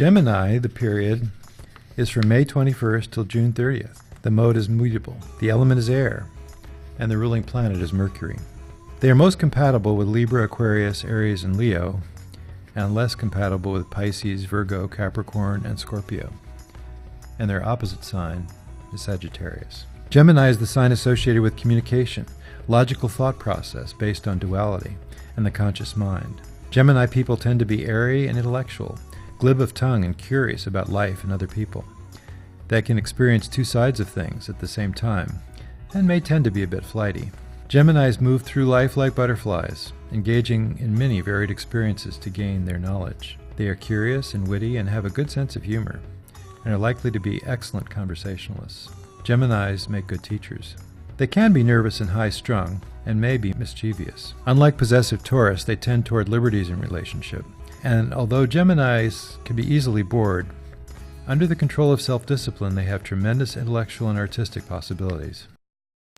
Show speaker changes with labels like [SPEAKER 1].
[SPEAKER 1] Gemini, the period, is from May 21st till June 30th. The mode is mutable. The element is air, and the ruling planet is Mercury. They are most compatible with Libra, Aquarius, Aries, and Leo, and less compatible with Pisces, Virgo, Capricorn, and Scorpio. And their opposite sign is Sagittarius. Gemini is the sign associated with communication, logical thought process based on duality, and the conscious mind. Gemini people tend to be airy and intellectual, glib of tongue and curious about life and other people. They can experience two sides of things at the same time, and may tend to be a bit flighty. Geminis move through life like butterflies, engaging in many varied experiences to gain their knowledge. They are curious and witty and have a good sense of humor, and are likely to be excellent conversationalists. Geminis make good teachers. They can be nervous and high-strung, and may be mischievous. Unlike possessive Taurus, they tend toward liberties in relationship. And although Geminis can be easily bored, under the control of self-discipline they have tremendous intellectual and artistic possibilities.